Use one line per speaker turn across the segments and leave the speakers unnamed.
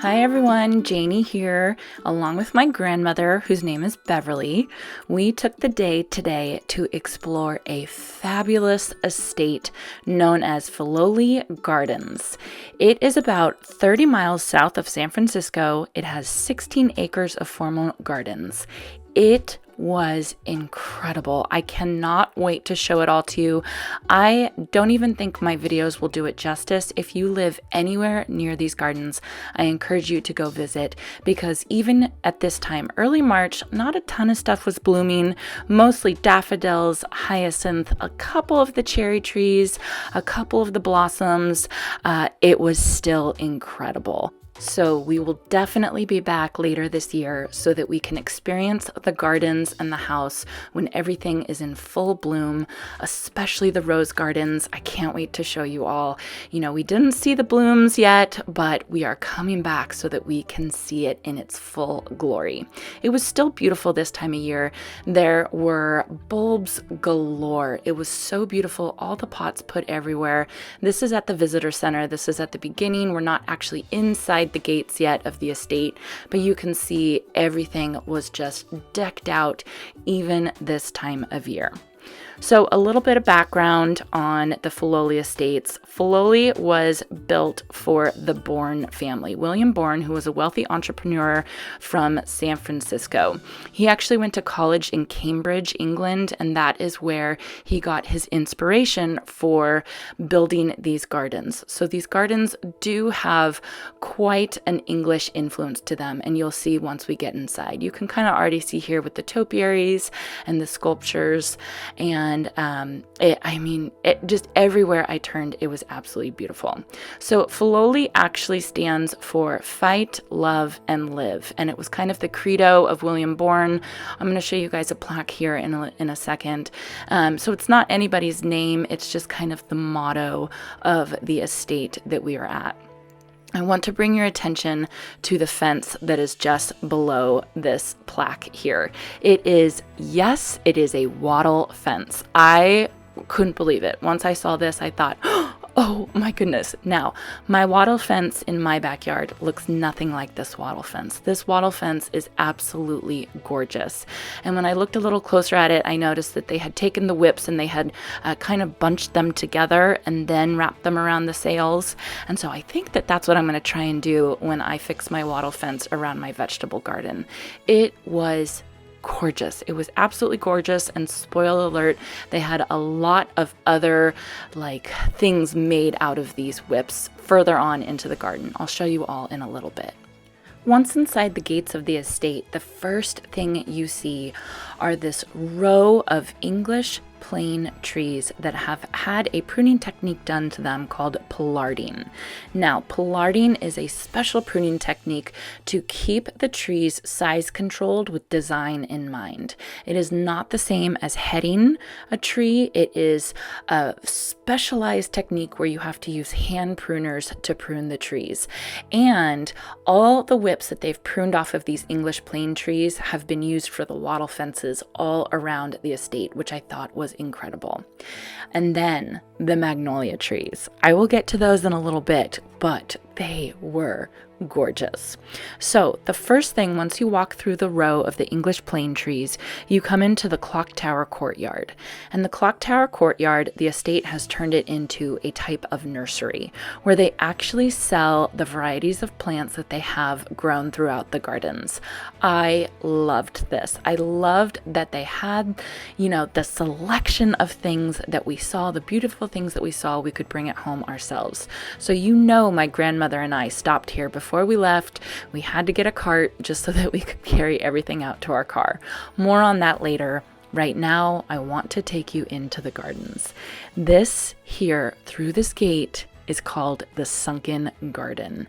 Hi everyone, Janie here, along with my grandmother, whose name is Beverly. We took the day today to explore a fabulous estate known as Filoli Gardens. It is about 30 miles south of San Francisco. It has 16 acres of formal gardens. It was incredible. I cannot wait to show it all to you. I don't even think my videos will do it justice. If you live anywhere near these gardens, I encourage you to go visit, because even at this time, early March, not a ton of stuff was blooming, mostly daffodils, hyacinth, a couple of the cherry trees, a couple of the blossoms. It was still incredible. So we will definitely be back later this year so that we can experience the gardens and the house when everything is in full bloom, especially the rose gardens. I can't wait to show you all. We didn't see the blooms yet, but we are coming back so that we can see it in its full glory. It was still beautiful this time of year. There were bulbs galore. It was so beautiful. All the pots put everywhere. This is at the visitor center. This is at the beginning. We're not actually inside the gates yet of the estate, but you can see everything was just decked out even this time of year. So a little bit of background on the Filoli estates. Filoli was built for the Bourne family. William Bourne, who was a wealthy entrepreneur from San Francisco. He actually went to college in Cambridge, England, and that is where he got his inspiration for building these gardens. So these gardens do have quite an English influence to them, and you'll see once we get inside. You can kind of already see here with the topiaries and the sculptures, and just everywhere I turned, it was absolutely beautiful. So Filoli actually stands for fight, love, and live. And it was kind of the credo of William Bourne. I'm going to show you guys a plaque here in a second. So it's not anybody's name. It's just kind of the motto of the estate that we are at. I want to bring your attention to the fence that is just below this plaque here. It is a wattle fence. I couldn't believe it. Once I saw this, I thought, oh my goodness. Now, my wattle fence in my backyard looks nothing like this wattle fence. This wattle fence is absolutely gorgeous. And when I looked a little closer at it, I noticed that they had taken the whips and they had kind of bunched them together and then wrapped them around the sails. And so I think that that's what I'm going to try and do when I fix my wattle fence around my vegetable garden. It was gorgeous. It was absolutely gorgeous, and spoiler alert, they had a lot of other things made out of these whips further on into the garden. I'll show you all in a little bit. Once inside the gates of the estate, the first thing you see are this row of English plane trees that have had a pruning technique done to them called pollarding. Now, pollarding is a special pruning technique to keep the trees size controlled with design in mind. It is not the same as heading a tree. It is a specialized technique where you have to use hand pruners to prune the trees. And all the whips that they've pruned off of these English plane trees have been used for the wattle fences all around the estate, which I thought was incredible. And then the magnolia trees. I will get to those in a little bit, but they were gorgeous. So the first thing, once you walk through the row of the English plane trees, you come into the clock tower courtyard. And the clock tower courtyard, the estate has turned it into a type of nursery where they actually sell the varieties of plants that they have grown throughout the gardens. I loved this. I loved that they had, the selection of things that we saw, the beautiful things that we saw, we could bring it home ourselves. So my grandmother and I stopped here before we left. We had to get a cart just so that we could carry everything out to our car. More on that later. Right now, I want to take you into the gardens. This here, through this gate, is called the Sunken Garden.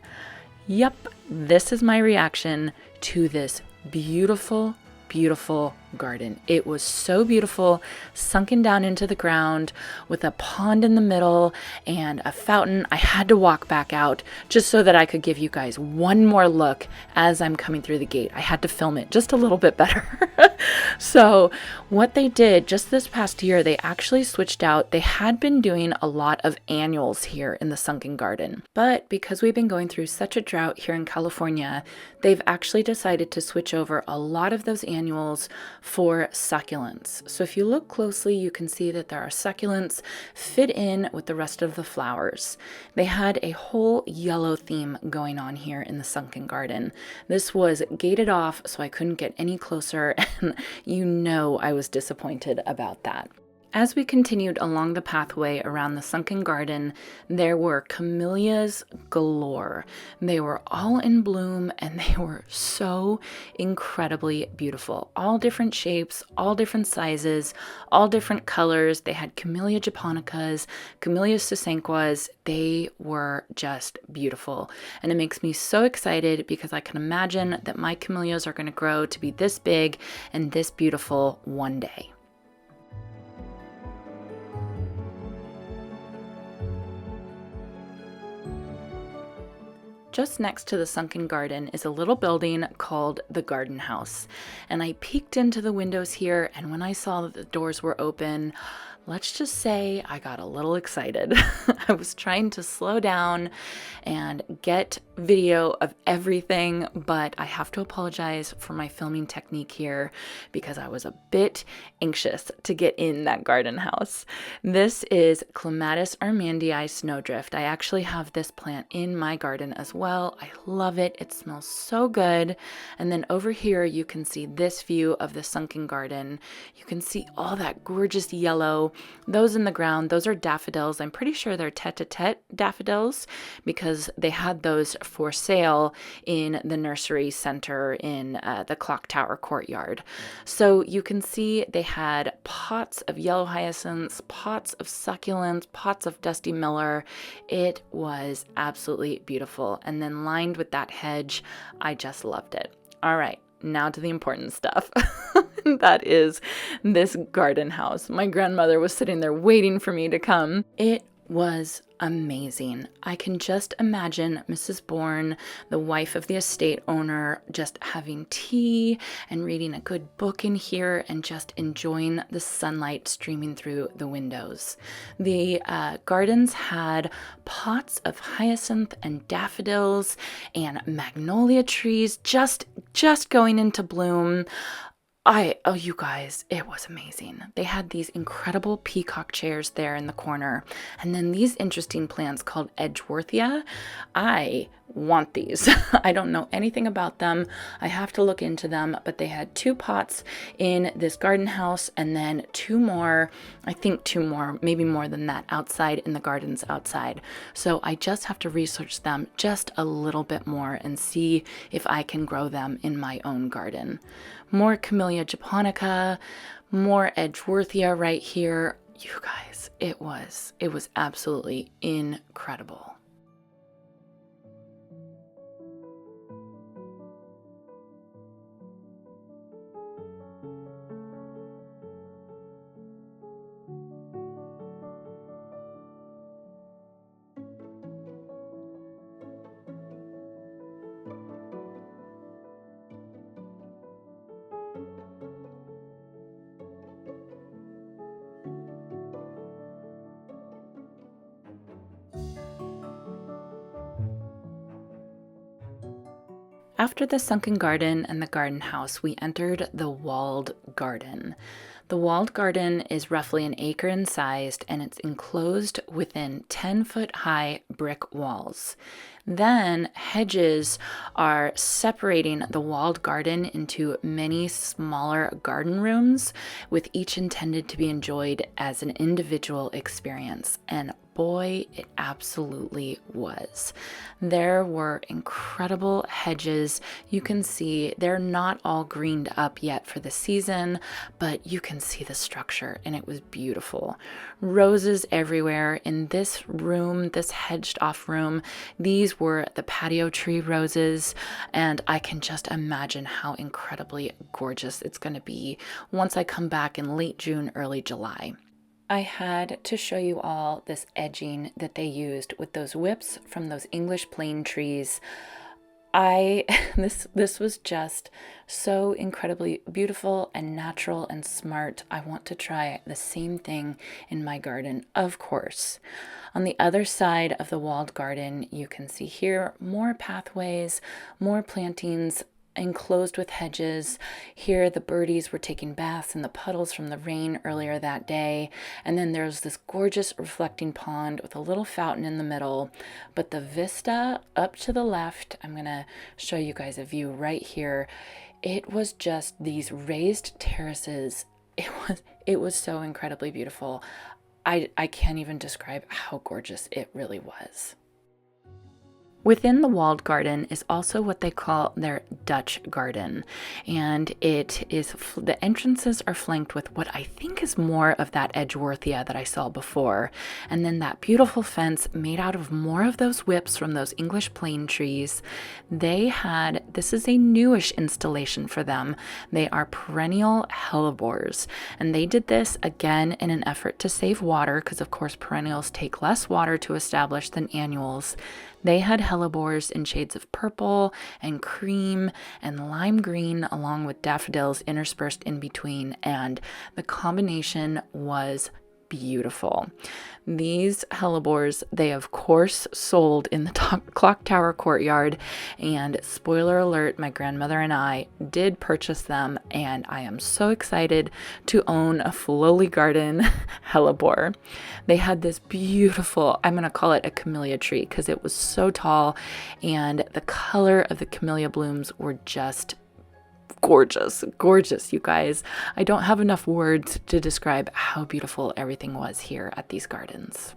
Yep, this is my reaction to this beautiful garden. It was so beautiful, sunken down into the ground with a pond in the middle and a fountain. I had to walk back out just so that I could give you guys one more look as I'm coming through the gate. I had to film it just a little bit better. So what they did just this past year, they actually switched out. They had been doing a lot of annuals here in the sunken garden, but because we've been going through such a drought here in California, they've actually decided to switch over a lot of those annuals for succulents. So if you look closely, you can see that there are succulents fit in with the rest of the flowers. They had a whole yellow theme going on here in the sunken garden. This was gated off, so I couldn't get any closer, and you know I was disappointed about that. As we continued along the pathway around the sunken garden, there were camellias galore. They were all in bloom and they were so incredibly beautiful. All different shapes, all different sizes, all different colors. They had Camellia japonicas, Camellia sasanquas. They were just beautiful. And it makes me so excited because I can imagine that my camellias are going to grow to be this big and this beautiful one day. Just next to the sunken garden is a little building called the garden house. And I peeked into the windows here, and when I saw that the doors were open, let's just say I got a little excited. I was trying to slow down and get video of everything, but I have to apologize for my filming technique here because I was a bit anxious to get in that garden house. This is Clematis armandii snowdrift. I actually have this plant in my garden as well. I love it. It smells so good. And then over here you can see this view of the sunken garden. You can see all that gorgeous yellow. Those in the ground, those are daffodils. I'm pretty sure they're tete-a-tete daffodils because they had those for sale in the nursery center in the clock tower courtyard. So you can see they had pots of yellow hyacinths, pots of succulents, pots of dusty miller. It was absolutely beautiful. And then lined with that hedge, I just loved it. All right. Now to the important stuff. That is this garden house. My grandmother was sitting there waiting for me to come. It was amazing. I can just imagine Mrs. Bourne, the wife of the estate owner, just having tea and reading a good book in here and just enjoying the sunlight streaming through the windows. The gardens had pots of hyacinth and daffodils and magnolia trees just going into bloom. Oh, you guys, it was amazing. They had these incredible peacock chairs there in the corner. And then these interesting plants called Edgeworthia. I want these. I don't know anything about them. I have to look into them, but they had 2 pots in this garden house and then 2 more, I think 2 more, maybe more than that, outside in the gardens outside. So I just have to research them just a little bit more and see if I can grow them in my own garden. More Camellia japonica, more Edgeworthia right here. You guys, it was absolutely incredible. After the sunken garden and the garden house, we entered the walled garden. The walled garden is roughly an acre in size, and it's enclosed within 10-foot high brick walls. Then hedges are separating the walled garden into many smaller garden rooms, with each intended to be enjoyed as an individual experience. And boy, it absolutely was. There were incredible hedges. You can see they're not all greened up yet for the season, but you can see the structure, and it was beautiful. Roses everywhere. In this room, this hedged off room, these were the patio tree roses, and I can just imagine how incredibly gorgeous it's going to be once I come back in late June, early July. I had to show you all this edging that they used with those whips from those English plane trees. I this was just so incredibly beautiful and natural and smart. I want to try the same thing in my garden, of course. On the other side of the walled garden, you can see here more pathways, more plantings enclosed with hedges. Here the birdies were taking baths in the puddles from the rain earlier that day. And then there's this gorgeous reflecting pond with a little fountain in the middle. But the vista up to the left, I'm going to show you guys a view right here. It was just these raised terraces. It was so incredibly beautiful. I can't even describe how gorgeous it really was. Within the walled garden is also what they call their Dutch garden, and the entrances are flanked with what I think is more of that Edgeworthia that I saw before, and then that beautiful fence made out of more of those whips from those English plane trees. This is a newish installation for them. They are perennial hellebores, and they did this again in an effort to save water, because of course perennials take less water to establish than annuals. They had hellebores in shades of purple and cream and lime green, along with daffodils interspersed in between, and the combination was beautiful. These hellebores, they of course sold in the clock tower courtyard, and spoiler alert, my grandmother and I did purchase them, and I am so excited to own a Filoli Garden hellebore. They had this beautiful, I'm going to call it a camellia tree because it was so tall, and the color of the camellia blooms were just gorgeous, you guys. I don't have enough words to describe how beautiful everything was here at these gardens.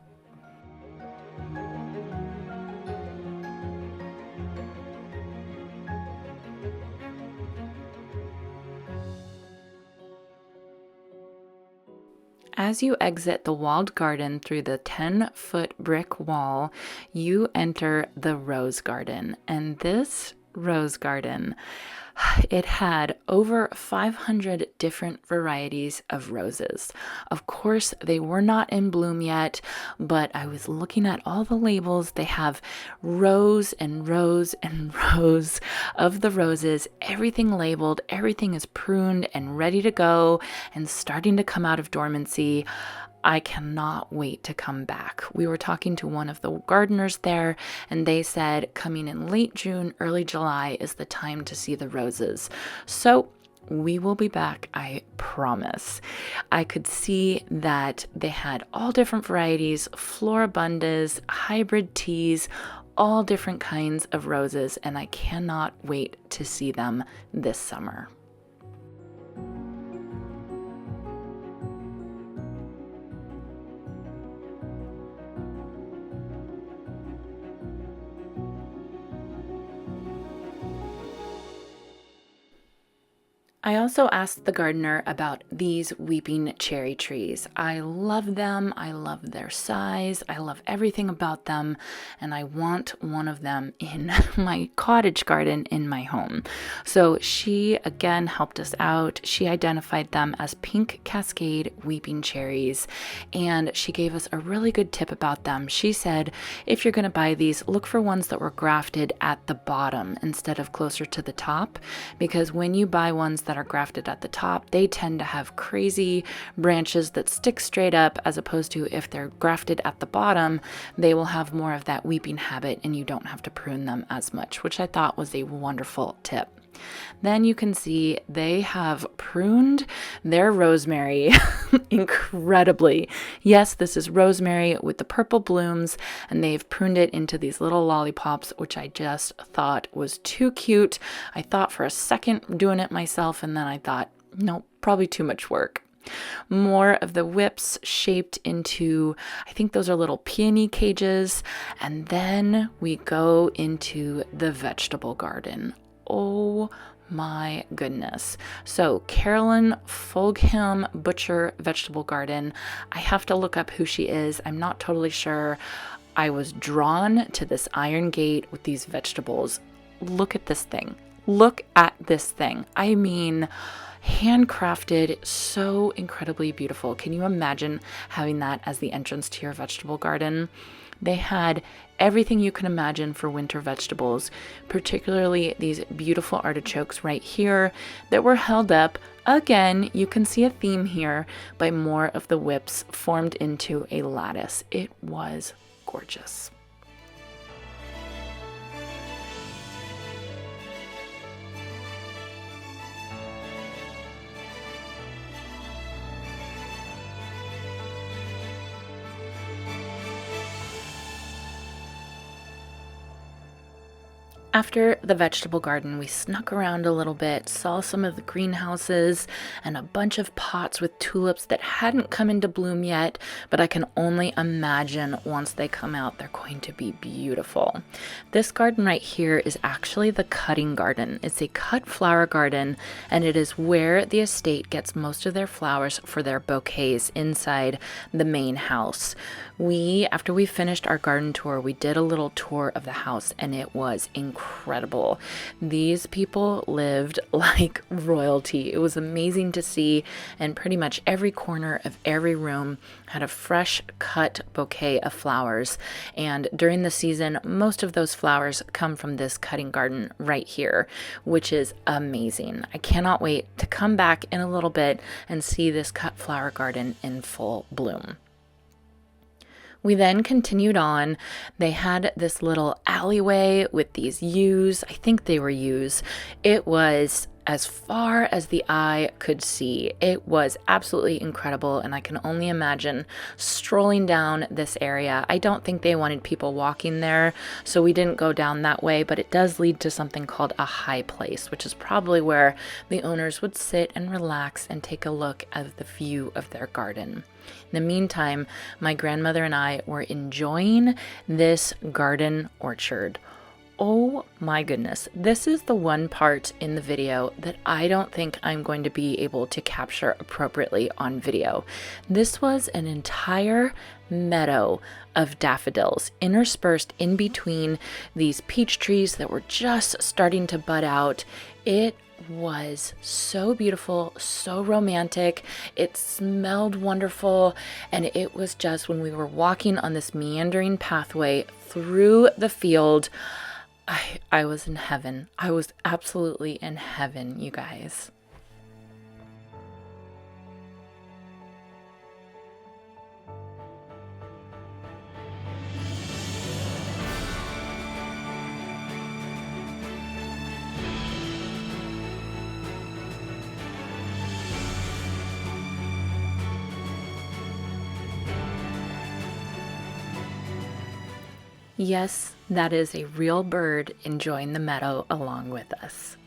As you exit the walled garden through the 10-foot brick wall, you enter the rose garden. And this rose garden, it had over 500 different varieties of roses. Of course, they were not in bloom yet, but I was looking at all the labels. They have rows and rows and rows of the roses, everything labeled, everything is pruned and ready to go and starting to come out of dormancy. I cannot wait to come back. We were talking to one of the gardeners there, and they said coming in late June, early July is the time to see the roses. So we will be back, I promise. I could see that they had all different varieties, floribundas, hybrid teas, all different kinds of roses, and I cannot wait to see them this summer. I also asked the gardener about these weeping cherry trees. I love them. I love their size. I love everything about them. And I want one of them in my cottage garden in my home. So she again helped us out. She identified them as pink cascade weeping cherries. And she gave us a really good tip about them. She said, if you're going to buy these, look for ones that were grafted at the bottom instead of closer to the top. Because when you buy ones that are grafted at the top, they tend to have crazy branches that stick straight up, as opposed to if they're grafted at the bottom, they will have more of that weeping habit and you don't have to prune them as much, which I thought was a wonderful tip. Then you can see they have pruned their rosemary incredibly. Yes, this is rosemary with the purple blooms, and they've pruned it into these little lollipops, which I just thought was too cute. I thought for a second doing it myself, and then I thought, nope, probably too much work. More of the whips shaped into, I think those are little peony cages. And then we go into the vegetable garden. Oh my goodness. So Carolyn Fulgham Butcher Vegetable Garden. I have to look up who she is. I'm not totally sure. I was drawn to this iron gate with these vegetables. Look at this thing. Look at this thing. I mean, handcrafted, so incredibly beautiful. Can you imagine having that as the entrance to your vegetable garden? They had everything you can imagine for winter vegetables, particularly these beautiful artichokes right here that were held up. Again, you can see a theme here by more of the whips formed into a lattice. It was gorgeous. After the vegetable garden, we snuck around a little bit, saw some of the greenhouses and a bunch of pots with tulips that hadn't come into bloom yet, but I can only imagine once they come out, they're going to be beautiful. This garden right here is actually the cutting garden. It's a cut flower garden, and it is where the estate gets most of their flowers for their bouquets inside the main house. After we finished our garden tour, we did a little tour of the house, and it was incredible. These people lived like royalty. It was amazing to see, and pretty much every corner of every room had a fresh cut bouquet of flowers. And during the season, most of those flowers come from this cutting garden right here, which is amazing. I cannot wait to come back in a little bit and see this cut flower garden in full bloom. We then continued on. They had this little alleyway with these yews. I think they were yews. It was as far as the eye could see. It was absolutely incredible, and I can only imagine strolling down this area. I don't think they wanted people walking there, so we didn't go down that way, but it does lead to something called a high place, which is probably where the owners would sit and relax and take a look at the view of their garden. In the meantime, my grandmother and I were enjoying this garden orchard. Oh my goodness, this is the one part in the video that I don't think I'm going to be able to capture appropriately on video. This was an entire meadow of daffodils interspersed in between these peach trees that were just starting to bud out. It was so beautiful, so romantic. It smelled wonderful, and it was just, when we were walking on this meandering pathway through the field, I was in heaven. I was absolutely in heaven, you guys. Yes, that is a real bird enjoying the meadow along with us.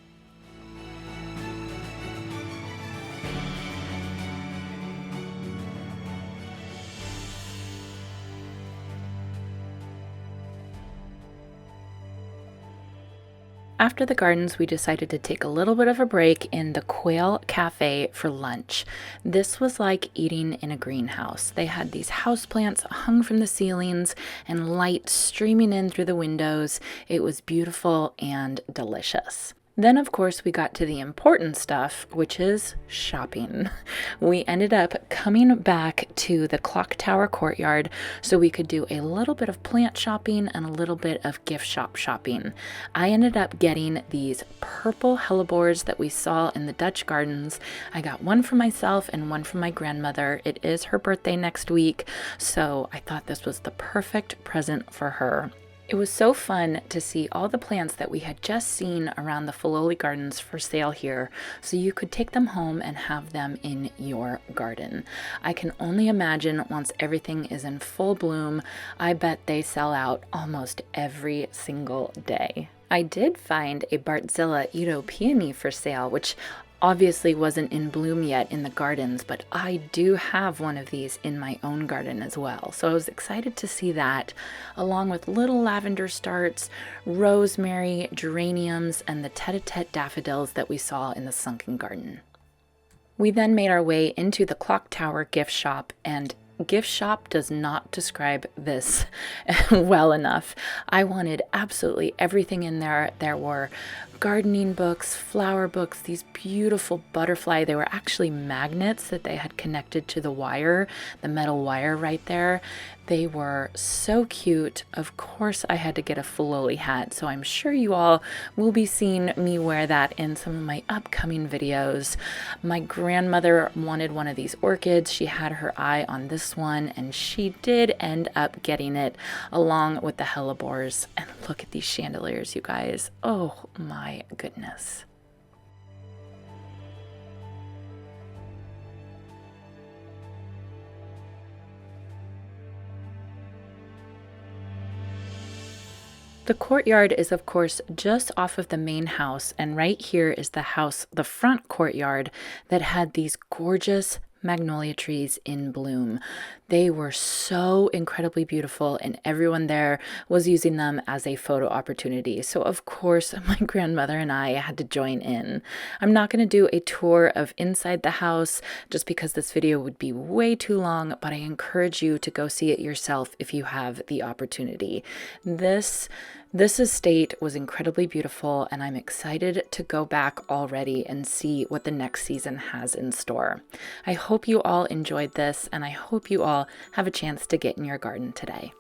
After the gardens, we decided to take a little bit of a break in the Quail Cafe for lunch. This was like eating in a greenhouse. They had these houseplants hung from the ceilings and light streaming in through the windows. It was beautiful and delicious. Then, of course, we got to the important stuff, which is shopping. We ended up coming back to the clock tower courtyard so we could do a little bit of plant shopping and a little bit of gift shop shopping. I ended up getting these purple hellebores that we saw in the Dutch gardens. I got one for myself and one for my grandmother. It is her birthday next week, so I thought this was the perfect present for her. It was so fun to see all the plants that we had just seen around the Filoli Gardens for sale here, so you could take them home and have them in your garden. I can only imagine once everything is in full bloom, I bet they sell out almost every single day. I did find a Bartzilla Edo peony for sale, which obviously wasn't in bloom yet in the gardens, but I do have one of these in my own garden as well. So I was excited to see that, along with little lavender starts, rosemary, geraniums, and the tete-a-tete daffodils that we saw in the sunken garden. We then made our way into the clock tower gift shop, and gift shop does not describe this well enough. I wanted absolutely everything in there. There were gardening books, flower books, these beautiful butterfly. They were actually magnets that they had connected to the wire, the metal wire right there. They were so cute. Of course, I had to get a Filoli hat, so I'm sure you all will be seeing me wear that in some of my upcoming videos. My grandmother wanted one of these orchids. She had her eye on this one, and she did end up getting it along with the hellebores. And look at these chandeliers, you guys. Oh my goodness. The courtyard is, of course, just off of the main house, and right here is the house, the front courtyard, that had these gorgeous magnolia trees in bloom. They were so incredibly beautiful, and everyone there was using them as a photo opportunity. So of course, my grandmother and I had to join in. I'm not going to do a tour of inside the house just because this video would be way too long, but I encourage you to go see it yourself if you have the opportunity. This estate was incredibly beautiful, and I'm excited to go back already and see what the next season has in store. I hope you all enjoyed this, and I hope you all have a chance to get in your garden today.